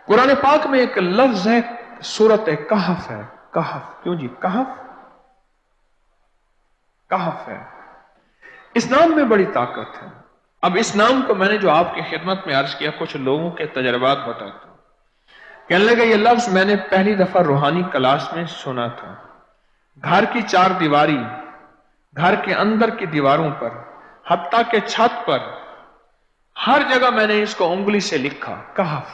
कुरान पाक में एक लफ्ज है, सूरत कहफ है। कहफ, क्यों जी? कहफ, कहफ है। इस नाम में बड़ी ताकत है। अब इस नाम को मैंने जो आपकी खिदमत में अर्ज किया, कुछ लोगों के तजर्बात बताता हूं। कहने लगे ये लफ्ज मैंने पहली दफा रूहानी क्लास में सुना था। घर की चार दीवारी, घर के अंदर की दीवारों पर, हत्ता के छत पर, हर जगह मैंने इसको उंगली से लिखा, कहफ।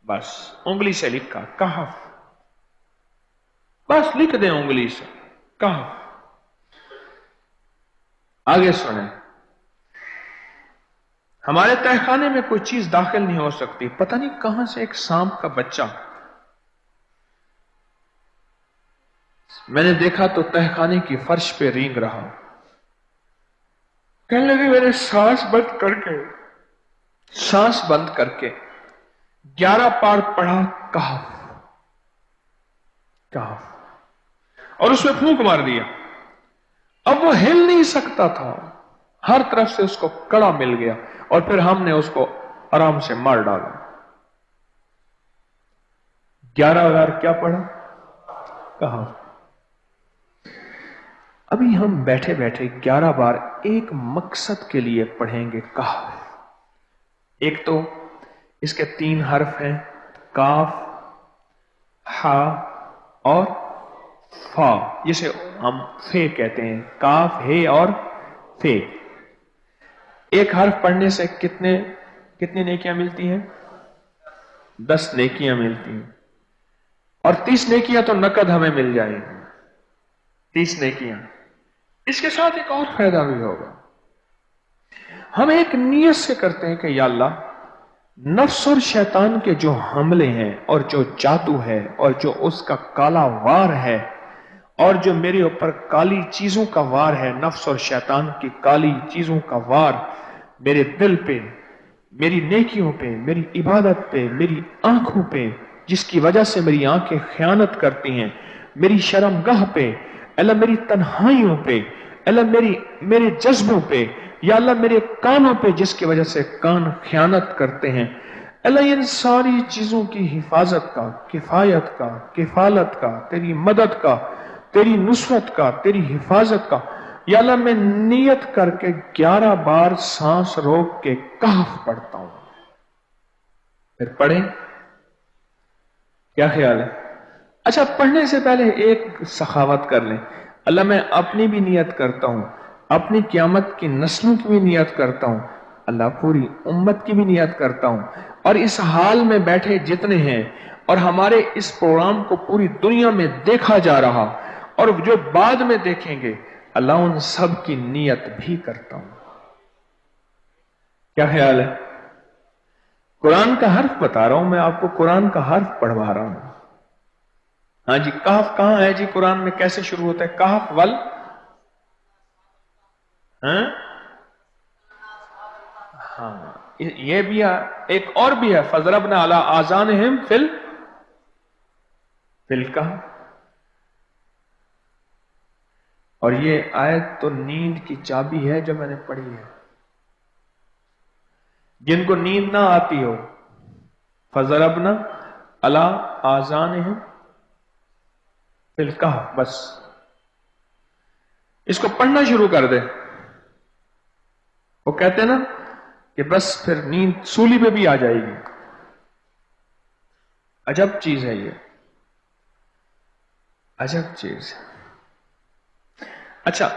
बस उंगली से लिखा, कहफ। बस लिख दें उंगली से, कहफ। आगे सुने। हमारे तहखाने में कोई चीज दाखिल नहीं हो सकती। पता नहीं कहां से एक सांप का बच्चा मैंने देखा तो तहखाने की फर्श पे रेंग रहा। कहने लगे मैंने सांस बंद करके 11 पार पढ़ा, कहफ कहफ, और उसमें फूंक मार दिया। अब वो हिल नहीं सकता था, हर तरफ से उसको कड़ा मिल गया, और फिर हमने उसको आराम से मार डाला। 11 बार क्या पढ़ा? कहफ। अभी हम बैठे बैठे 11 बार एक मकसद के लिए पढ़ेंगे, कहफ। एक तो इसके 3 हर्फ हैं, काफ, हा और फा, जिसे हम फे कहते हैं। काफ, हे और फे। एक हर्फ पढ़ने से कितनी नेकियां मिलती हैं? 10 नेकियां मिलती हैं, और 30 नेकियां तो नकद हमें मिल जाएगी। 30 नेकियां। इसके साथ एक और फायदा भी होगा। हम एक नियत से करते हैं कि या अल्लाह, नफ्स और शैतान के जो हमले हैं, और जो जादू है, और जो उसका काला वार है, और जो मेरे ऊपर काली चीजों का वार है, नफ्स और शैतान की काली चीजों का वार मेरे दिल पे, मेरी नेकियों पे, मेरी इबादत पे, मेरी आंखों पे, जिसकी वजह से मेरी आंखें खयानत करती हैं, मेरी शर्मगाह पे, अल्लाह मेरी तन्हाइयों पे, अल्लाह मेरे जज्बों पे, या अल्लाह मेरे कानों पे, जिसकी वजह से कान खयानत करते हैं, अल्लाह इन सारी चीजों की हिफाजत का, किफायत का, किफालत का, तेरी मदद का, तेरी नुसरत का, तेरी हिफाजत का, या अल्लाह मैं नियत करके 11 बार सांस रोक के कहफ पढ़ता हूं। फिर पढ़ें, क्या ख्याल है? अच्छा, पढ़ने से पहले एक सखावत कर लें। अल्लाह मैं अपनी भी नियत करता हूं, अपनी क़यामत की नस्लों की भी नियत करता हूं, अल्लाह पूरी उम्मत की भी नियत करता हूं, और इस हाल में बैठे जितने हैं, और हमारे इस प्रोग्राम को पूरी दुनिया में देखा जा रहा, और जो बाद में देखेंगे, अल्लाह उन सब की नियत भी करता हूं। क्या ख्याल है? कुरान का हर्फ बता रहा हूं मैं आपको, कुरान का हर्फ पढ़वा रहा हूं। हाँ जी, कहफ कहां है जी कुरान में? कैसे शुरू होता है कहफ? वल, हाँ, ये भी है। एक और भी है, फजरबना अला आज़ानिहिम फिल कहफ। और ये आयत तो नींद की चाबी है जो मैंने पढ़ी है। जिनको नींद ना आती हो, फजरबना अला आज़ानिहिम फिल कहफ, बस इसको पढ़ना शुरू कर दे। वो कहते हैं ना कि बस फिर नींद सूली पे भी आ जाएगी। अजब चीज है ये, अजब चीज। अच्छा,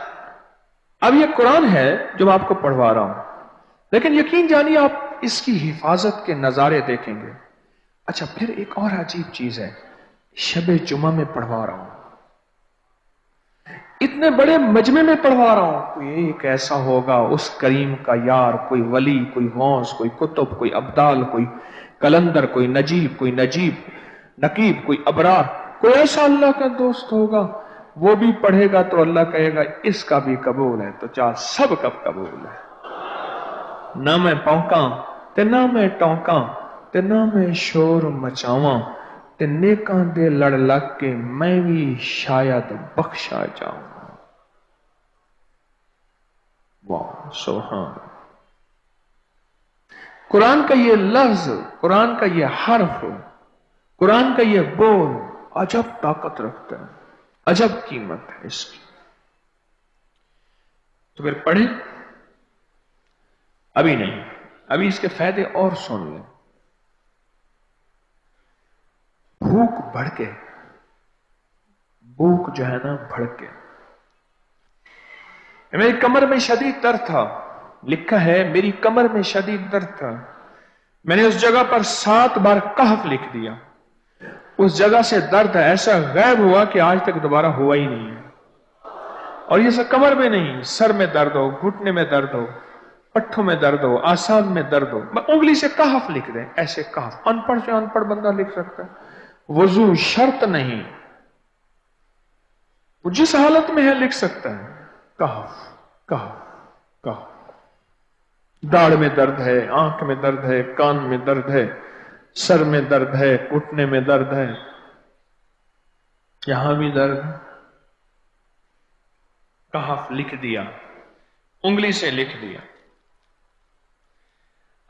अब ये कुरान है जो मैं आपको पढ़वा रहा हूं, लेकिन यकीन जानिए आप इसकी हिफाजत के नजारे देखेंगे। अच्छा, फिर एक और अजीब चीज है, शबे जुमा में पढ़वा रहा हूं, इतने बड़े मजमे में पढ़वा रहा हूं। कोई एक ऐसा होगा उस करीम का यार, कोई वली, कोई गौस, कोई कुतुब, कोई अब्दाल, कोई कलंदर, कोई नजीब, कोई नकीब, कोई अबरार, कोई ऐसा अल्लाह का दोस्त होगा, वो भी पढ़ेगा तो अल्लाह कहेगा इसका भी कबूल है। तो चाह सब कब कबूल है। ना मैं पौंका ते ना मैं टौंका, ते ना मैं शोर मचावा, ते नेकां दे लड़ लग के मैं भी शायद बख्शा जाऊं। वाह, सुभान। कुरान का ये लफ्ज, कुरान का ये हर्फ कुरान का यह बोल अजब ताकत रखता है, अजब कीमत है इसकी। तो फिर पढ़े, अभी नहीं, अभी इसके फायदे और सुन लें। भूख भड़के, भूख जो है ना भड़के। मेरी कमर में शदीद दर्द था, लिखा है मेरी कमर में शदीद दर्द था, मैंने उस जगह पर 7 बार कहफ लिख दिया। उस जगह से दर्द ऐसा गायब हुआ कि आज तक दोबारा हुआ ही नहीं है। और ये सब कमर में नहीं, सर में दर्द हो, घुटने में दर्द हो, पट्ठों में दर्द हो, आसान में दर्द हो, उंगली से कहफ लिख दें, ऐसे कहफ अनपढ़ से अनपढ़ बंदा लिख सकता है। वजू शर्त नहीं, वो जिस हालत में है लिख सकता है। कहफ कहफ कहफ। दाढ़ में दर्द है, आंख में दर्द है, कान में दर्द है, सर में दर्द है, घुटने में दर्द है, यहां भी दर्द है, कहफ लिख दिया, उंगली से लिख दिया।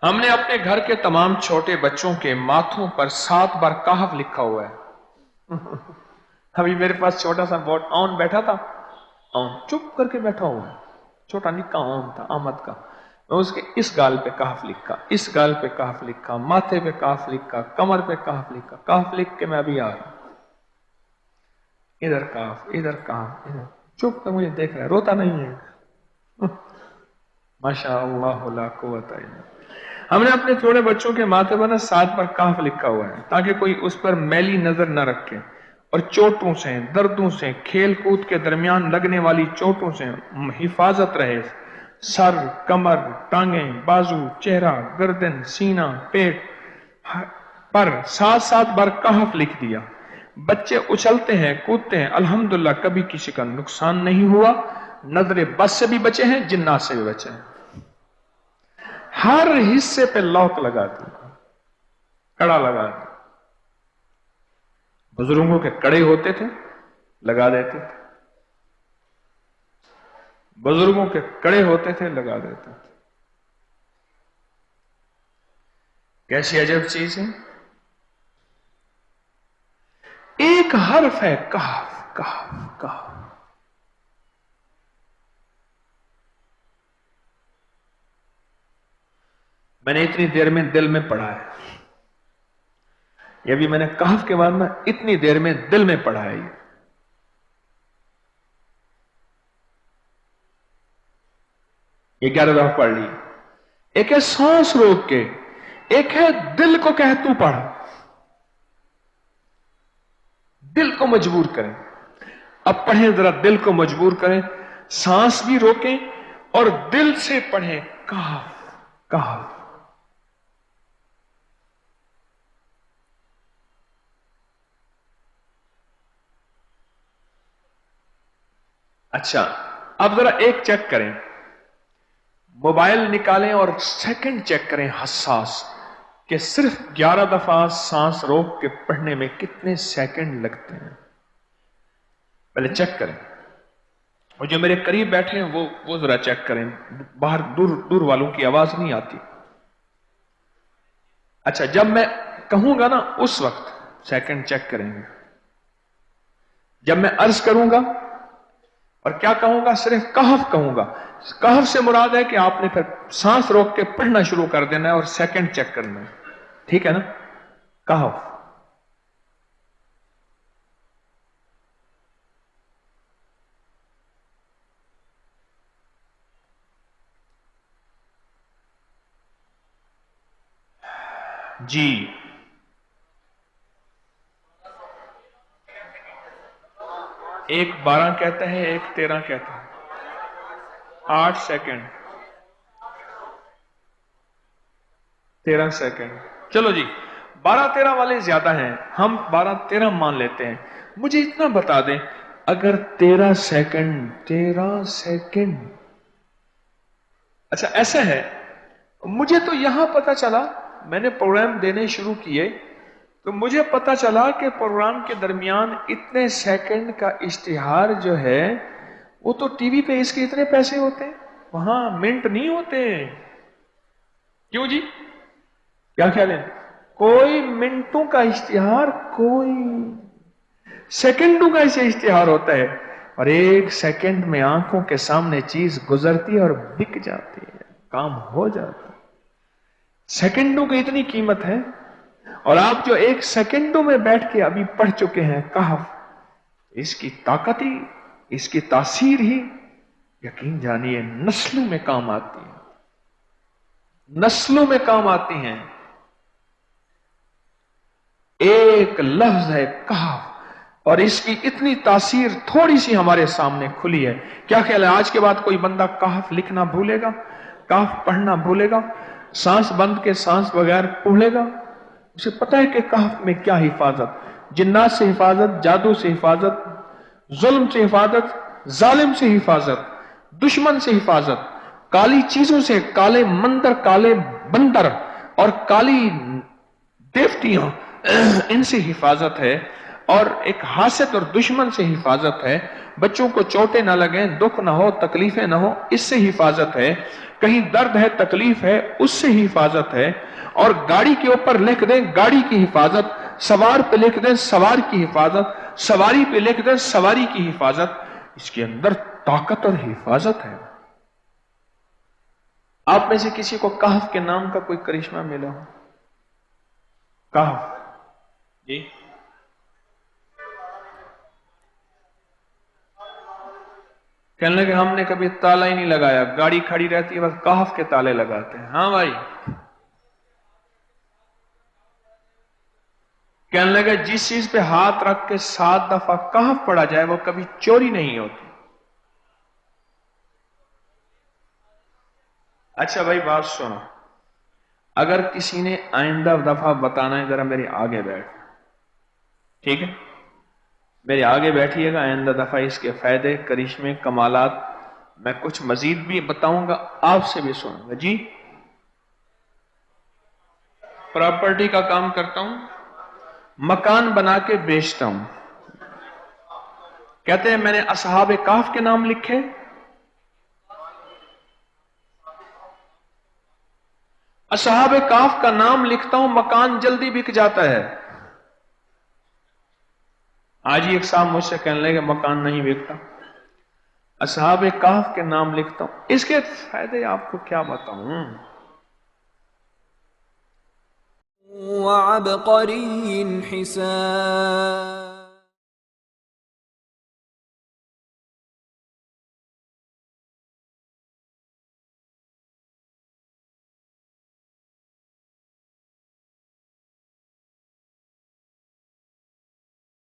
हमने अपने घर के तमाम छोटे बच्चों के माथों पर 7 बार कहफ लिखा हुआ है। अभी मेरे पास छोटा सा बोर्ड ऑन बैठा था, ऑन चुप करके बैठा हुआ है, छोटा निक्का ऑन था आमद का, मैं उसके इस गाल पे कहफ लिखा, इस गाल पे कहफ लिखा, माथे पे कहफ लिखा, कमर पे कहफ लिखा, कहफ लिख के मैं अभी आ रहा हूं, इधर कहफ, इधर कहफ, इधर चुप तो मुझे देख रहा है, रोता नहीं है। माशा अल्लाह ला कुव्वता इल्ला। हमने अपने थोड़े बच्चों के माथे पर 7 बार कहफ लिखा हुआ है ताकि कोई उस पर मैली नजर न रखे और चोटों से, दर्दों से, खेल कूद के दरमियान लगने वाली चोटों से हिफाजत रहे। सर, कमर, टांगें, बाजू, चेहरा, गर्दन, सीना, पेट पर 7-7 बार कहफ लिख दिया। बच्चे उछलते हैं, कूदते हैं, अल्हम्दुलिल्लाह कभी किसी का नुकसान नहीं हुआ। नजरे बस से भी बचे हैं, जिन्नात से भी बचे हैं। हर हिस्से पे लॉक लगा दी, कड़ा लगा दी। बुजुर्गों के कड़े होते थे, लगा देते थे, बुजुर्गों के कड़े होते थे, लगा देते थे। कैसी अजब चीज है। एक हर्फ है कहफ कहफ कहफ। मैंने इतनी देर में दिल में पढ़ा है, ये भी मैंने कहफ के बाद ना इतनी देर में दिल में पढ़ा है। ये 11 दफा पढ़ ली। एक है सांस रोक के, एक है दिल को कह तू पढ़, दिल को मजबूर करें। अब पढ़ें, जरा दिल को मजबूर करें, सांस भी रोकें और दिल से पढ़ें कहफ कहफ। अच्छा, अब जरा एक चेक करें, मोबाइल निकालें और सेकंड चेक करें हसास कि सिर्फ 11 दफा सांस रोक के पढ़ने में कितने सेकंड लगते हैं। पहले चेक करें, और जो मेरे करीब बैठे हैं वो जरा चेक करें, बाहर दूर दूर वालों की आवाज नहीं आती। अच्छा, जब मैं कहूंगा ना उस वक्त सेकंड चेक करेंगे। जब मैं अर्ज करूंगा और क्या कहूंगा, सिर्फ कहफ कहूंगा। कहफ से मुराद है कि आपने फिर सांस रोक के पढ़ना शुरू कर देना है और सेकंड चेक करना है, ठीक है ना। कहफ। जी, एक 12 कहता है, एक 13 कहता है। 8 सेकंड, 13 सेकंड। चलो जी, 12-13 वाले ज्यादा हैं, हम 12-13 मान लेते हैं। मुझे इतना बता दें, अगर 13 सेकंड, अच्छा ऐसा है, मुझे तो यहां पता चला, मैंने प्रोग्राम देने शुरू किए तो मुझे पता चला कि प्रोग्राम के दरमियान इतने सेकंड का इश्तिहार जो है वो तो टीवी पे इसके इतने पैसे होते हैं, वहां मिनट नहीं होते। क्यों जी, क्या ख्याल है? कोई मिनटों का इश्तिहार, कोई सेकंडों का इसे इश्तिहार होता है, और एक सेकंड में आंखों के सामने चीज गुजरती है और बिक जाती है, काम हो जाता है। सेकंडों की इतनी कीमत है। और आप जो एक सेकंडों में बैठ के अभी पढ़ चुके हैं कहफ, इसकी ताकत ही, इसकी तासीर ही यकीन जानिए नस्लों में काम आती है, नस्लों में काम आती हैं। एक लफ्ज है कहफ, और इसकी इतनी तासीर थोड़ी सी हमारे सामने खुली है। क्या ख्याल है आज के बाद कोई बंदा कहफ लिखना भूलेगा, कहफ पढ़ना भूलेगा, सांस बंद के सांस बगैर पढ़ेगा? उसे पता है कि कहफ में क्या हिफाजत, जिन्नात से हिफाजत, जादू से हिफाजत, जुल्म से हिफाजत, जालिम से हिफाजत, दुश्मन से हिफाजत, काली चीजों से, काले मंदिर, काले बंदर और काली देवतियां, इनसे हिफाजत है, और एक हासद और दुश्मन से हिफाजत है। बच्चों को चोटें ना लगे, दुख ना हो, तकलीफें ना हो, इससे हिफाजत है। कहीं दर्द है, तकलीफ है, उससे हिफाजत है। और गाड़ी के ऊपर लिख दें गाड़ी की हिफाजत, सवार पे लिख दें सवार की हिफाजत, सवारी पे लिख दें सवारी की हिफाजत। इसके अंदर ताकत और हिफाजत है। आप में से किसी को कहफ के नाम का कोई करिश्मा मिला हो? कहफ जी, कहने लगे हमने कभी ताला ही नहीं लगाया, गाड़ी खड़ी रहती है बस कहफ के ताले लगाते हैं। हाँ भाई, कहने लगे जिस चीज पे हाथ रख के 7 दफा कहफ पढ़ा जाए वो कभी चोरी नहीं होती। अच्छा भाई बात सुनो, अगर किसी ने आइंदा दफा बताना है, जरा मेरे आगे बैठ, ठीक है? मेरे आगे बैठिएगा, आइंदा दफा इसके फायदे, करिश्मे, कमालात मैं कुछ मजीद भी बताऊंगा, आपसे भी सुनूंगा। जी, प्रॉपर्टी का काम करता हूं, मकान बना के बेचता हूं। कहते हैं मैंने असहाब काफ के नाम लिखे, असहाब काफ का नाम लिखता हूं, मकान जल्दी बिक जाता है। आज ही एक साहब मुझसे कहने लगे मकान नहीं बिकता, असहाब काफ के नाम लिखता हूं। इसके फायदे आपको क्या बताऊं। وعبقري حساب